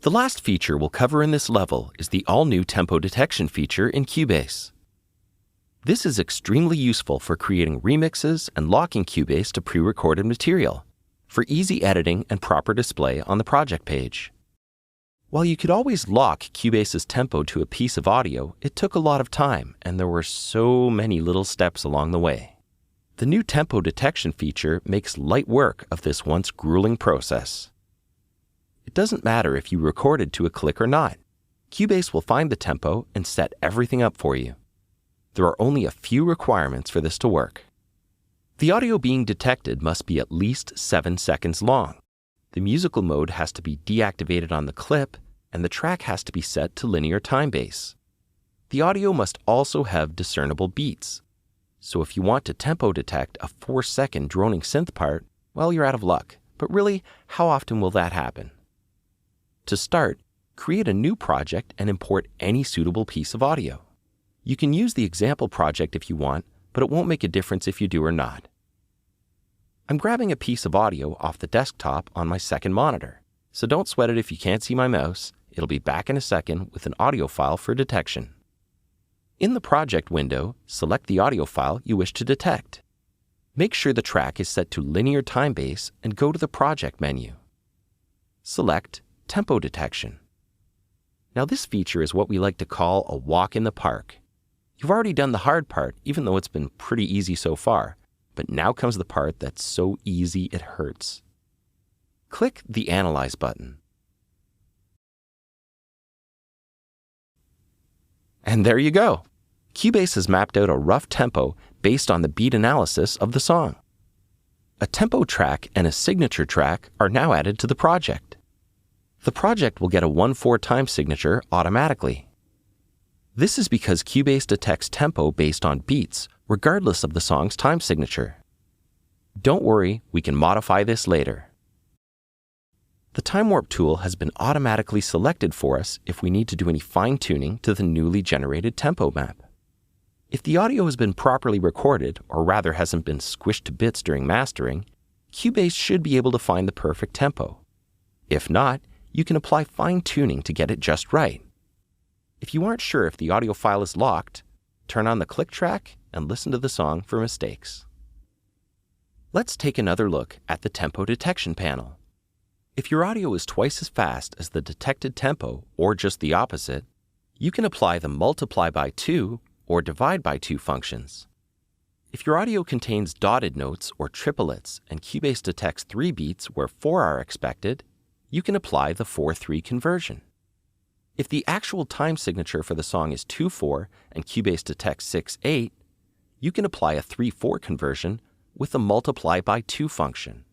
The last feature we'll cover in this level is the all-new tempo detection feature in Cubase. This is extremely useful for creating remixes and locking Cubase to pre-recorded material for easy editing and proper display on the project page. While you could always lock Cubase's tempo to a piece of audio, it took a lot of time and there were so many little steps along the way. The new tempo detection feature makes light work of this once grueling process. It doesn't matter if you recorded to a click or not. Cubase will find the tempo and set everything up for you. There are only a few requirements for this to work. The audio being detected must be at least 7 seconds long. The musical mode has to be deactivated on the clip, and the track has to be set to linear time base. The audio must also have discernible beats. So if you want to tempo detect a 4-second droning synth part, well, you're out of luck. But really, how often will that happen? To start, create a new project and import any suitable piece of audio. You can use the example project if you want, but it won't make a difference if you do or not. I'm grabbing a piece of audio off the desktop on my second monitor, so don't sweat it if you can't see my mouse. It'll be back in a second with an audio file for detection. In the project window, select the audio file you wish to detect. Make sure the track is set to linear time base and go to the project menu. Select Tempo Detection. Now this feature is what we like to call a walk in the park. You've already done the hard part, even though it's been pretty easy so far, but now comes the part that's so easy it hurts. Click the Analyze button. And there you go. Cubase has mapped out a rough tempo based on the beat analysis of the song. A tempo track and a signature track are now added to the project. The project will get a 1/4 time signature automatically. This is because Cubase detects tempo based on beats, regardless of the song's time signature. Don't worry, we can modify this later. The Time Warp tool has been automatically selected for us if we need to do any fine-tuning to the newly generated tempo map. If the audio has been properly recorded, or rather hasn't been squished to bits during mastering, Cubase should be able to find the perfect tempo. If not, you can apply fine-tuning to get it just right. If you aren't sure if the audio file is locked, turn on the click track and listen to the song for mistakes. Let's take another look at the tempo detection panel. If your audio is twice as fast as the detected tempo, or just the opposite, you can apply the multiply by 2 or divide by 2 functions. If your audio contains dotted notes or triplets and Cubase detects 3 beats where 4 are expected, you can apply the 4/3 conversion. If the actual time signature for the song is 2/4 and Cubase detects 6/8, you can apply a 3/4 conversion with the multiply by 2 function.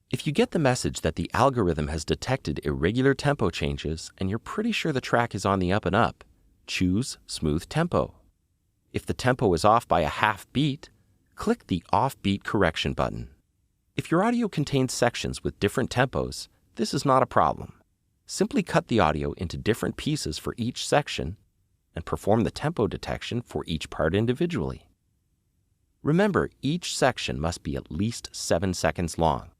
If you get the message that the algorithm has detected irregular tempo changes and you're pretty sure the track is on the up and up, choose Smooth Tempo. If the tempo is off by a half beat, click the Off Beat Correction button. If your audio contains sections with different tempos, this is not a problem. Simply cut the audio into different pieces for each section and perform the tempo detection for each part individually. Remember, each section must be at least 7 seconds long.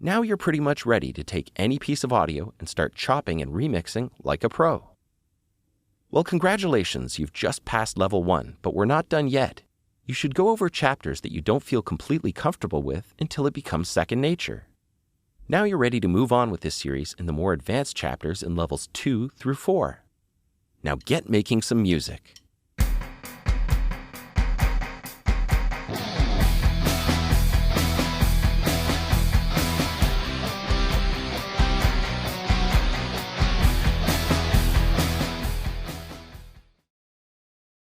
Now you're pretty much ready to take any piece of audio and start chopping and remixing like a pro. Well, congratulations, you've just passed level 1, but we're not done yet. You should go over chapters that you don't feel completely comfortable with until it becomes second nature. Now you're ready to move on with this series in the more advanced chapters in levels 2 through 4. Now get making some music.